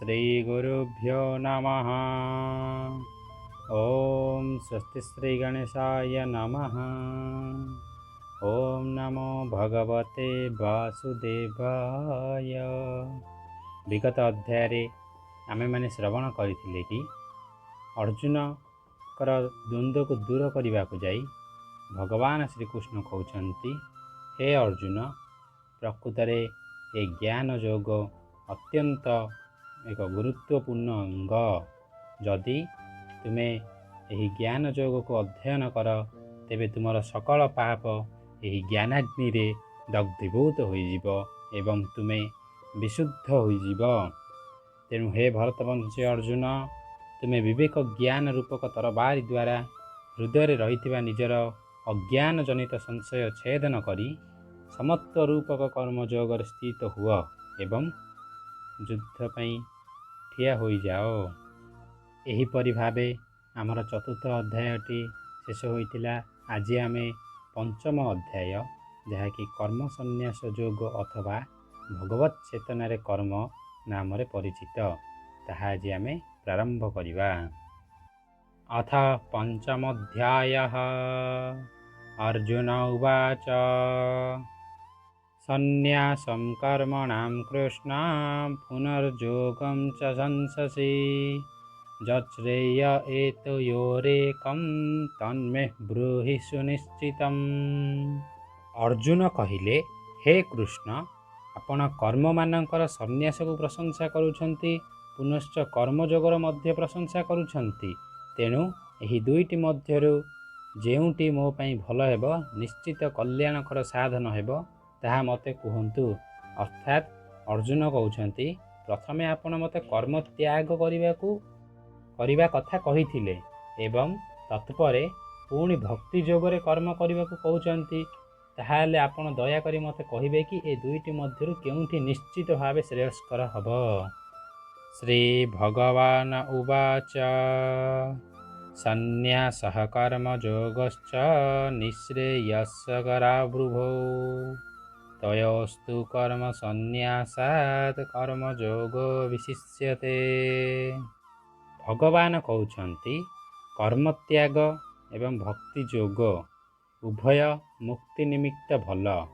श्रीगुरुभ्यो नमः। ॐ स्वस्ति श्रीगणेशाय नमः। ॐ नमो भगवते वासुदेवाय। विगत अध्याय आमे माने श्रवण करथिले कि अर्जुन कर द्वंद्व को दूर करने को जाई भगवान श्रीकृष्ण कहते, हे अर्जुन, प्रकृत ये ज्ञान योग अत्यंत एक गुरुत्वपूर्ण अंग। जदि तुमे यही ज्ञान योग को अध्ययन कर तेबे तुमर सकल पाप यही ज्ञानाग्नि रे दग्धीभूत होइजिब एवं तुमे विशुद्ध होइजिब। तेणु हे भरतवंशी अर्जुन, तुमे विवेक ज्ञान रूपक तरबारी द्वारा हृदय रही निजर अज्ञान जनित संशय छेदन करी समत्व रूपक कर्मयोग स्थित हुआ एवं युद्ध पई ठिया हो जाओ। एहीपरि भावे आमर चतुर्थ अध्यायटी शेष होइतिला। आज आमे पंचम अध्याय जहाँकि कर्म संन्यास योग अथवा भगवत चेतनारे कर्म नाम परिचित, ताहा आज आमे प्रारंभ करिबा। अथ पंचमोऽध्यायः। अर्जुन उवाच संन्यासं कर्मणां कृष्ण पुनर्योगं च संससि यच्छ्रेय एतयोरेकं तन्मे ब्रूहि सुनिश्चितम्। अर्जुन कहिले, हे कृष्ण, आपण कर्म मानकर संन्यास को प्रशंसा करुछन्ति, पुनश्च कर्मयोगर मध्य प्रशंसा करुछन्ति। तेणु एही दुईटी मध्यरु जेउटी मो पई भल हेब, निश्चित कल्याणकर साधन हेब, ताहा मते कुहन्तु। अर्थात अर्जुन कहउछन्ति, प्रथमे आपण मते कर्म त्याग करिबा कथा कहिथिले एवं तत्परे पुणी भक्ति योगरे कर्म करिबाकू कहउछन्ति। ताहाले आपण दया करी मते कहिबे कि ए दुईटी मध्यरु केउठी निश्चित भावे श्रेयस्कर हब। श्री भगवान उवाच संन्यासः कर्मयोगश्च निःश्रेयस्करावृभो तयोस्तु कर्म संन्यासात् कर्मयोगो विशिष्यते। भगवान कहउछन्ति, कर्म त्याग एवं भक्ति योग उभय मुक्ति निमित्त भल,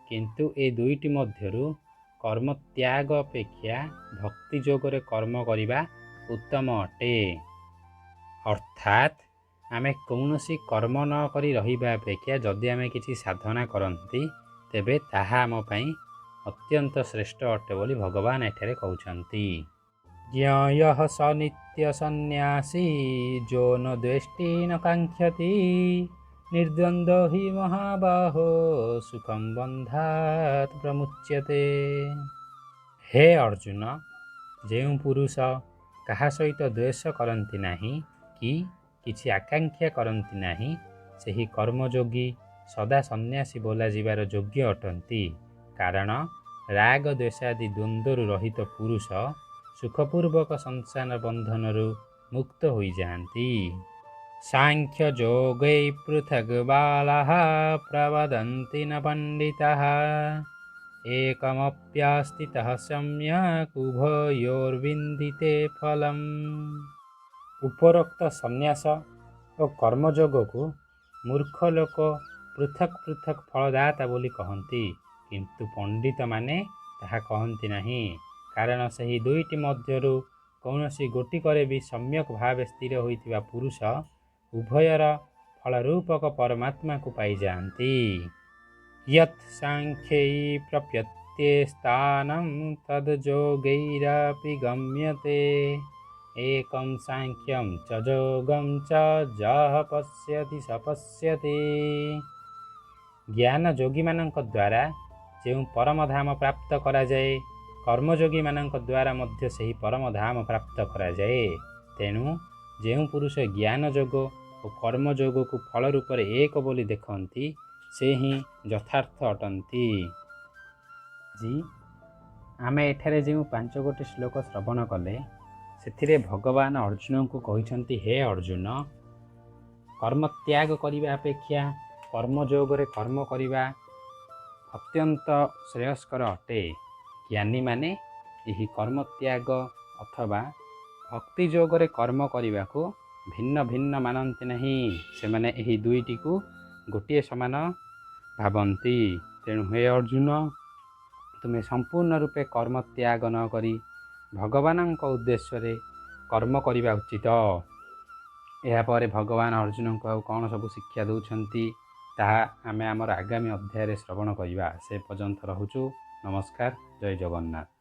किंतु ए दुईटी मध्यरु कर्म त्याग अपेक्षा भक्ति योगरे कर्म करिबा उत्तम अटे। अर्थात आमे कौनसी कर्म न करी रहिबा अपेक्षा जदि आमे किछि साधना करंती तेबे ताहा आम पई अत्यंत श्रेष्ठ अटे बोली भगवान एठारे कहउछन्ति। ज्ञेयः स नित्य सन्न्यासी जो न द्वेष्टि न काङ्क्षति निर्द्वन्द्वो हि महाबाहो सुखं बन्धात् प्रमुच्यते। हे अर्जुन, जेउ पुरुष कहा सहित द्वेष करन्ति नाही कि किछि आकांक्षा करन्ति नाही, सेही कर्मयोगी सदा सन्यासी बोला जीवार योग्य अटन्ति। कारण राग द्वेषादि द्वन्द्वरु रहित पुरुष सुखपूर्वक संसार बंधनरु मुक्त होई जान्ति। सांख्य योगै पृथग् बालाः प्रवदन्ति न पंडिताः एकमप्यास्थितः सम्यक् उभयोर्विन्दिते फलम्। उपरोक्त संन्यास और कर्मयोग को मूर्ख लोक पृथक पृथक फलदाता बोली कहन्ति, किंतु पंडित माने ताहा कहन्ति नाही। कारण सही दुईटी मध्यरु कौनसी गोटिकरे भी सम्यक भाव स्थिर होइतिबा पुरुष उभयर फलरूपक परमात्मा को पाई जान्ति। यत् सांख्यै प्रप्यते स्थानं तद् योगैरपि गम्यते एकं सांख्यं च योगं च यः पश्यति स पश्यति। ज्ञान योगी मानक द्वारा जो परम धाम प्राप्त करा जाए, कर्मयोगी मानक द्वारा मध्य सही परम धाम प्राप्त करा जाए। तेणु जो पुरुष ज्ञान योग और कर्मयोग को फल रूप एक बोली देखती से ही यथार्थ अटंती। जी आमे एठारे जो 5 गोटी श्लोक श्रवण कले से भगवान अर्जुन को कहते, हे अर्जुन, कर्म त्याग करने अपेक्षा कर्मयोग रे कर्म करने अत्यंत श्रेयस्कर अटे। ज्ञानी माने यही कर्म त्याग ଅଥବା ଭକ୍ତି ଯୋଗରେ କର୍ମ କରିବାକୁ ଭିନ୍ନ ଭିନ୍ନ ମାନନ୍ତି ନାହିଁ। ସେମାନେ ଏହି ଦୁଇଟିକୁ ଗୋଟିଏ ସମାନ ଭାବନ୍ତି। ତେଣୁ ହେ ଅର୍ଜୁନ, ତୁମେ ସମ୍ପୂର୍ଣ୍ଣ ରୂପେ କର୍ମ ତ୍ୟାଗ ନ କରି ଭଗବାନଙ୍କ ଉଦ୍ଦେଶ୍ୟରେ କର୍ମ କରିବା ଉଚିତ। ଏହାପରେ ଭଗବାନ ଅର୍ଜୁନଙ୍କୁ ଆଉ କ'ଣ ସବୁ ଶିକ୍ଷା ଦେଉଛନ୍ତି ତାହା ଆମେ ଆମର ଆଗାମୀ ଅଧ୍ୟାୟରେ ଶ୍ରବଣ କରିବା। ସେ ପର୍ଯ୍ୟନ୍ତ ରହୁଛୁ। ନମସ୍କାର। ଜୟ ଜଗନ୍ନାଥ।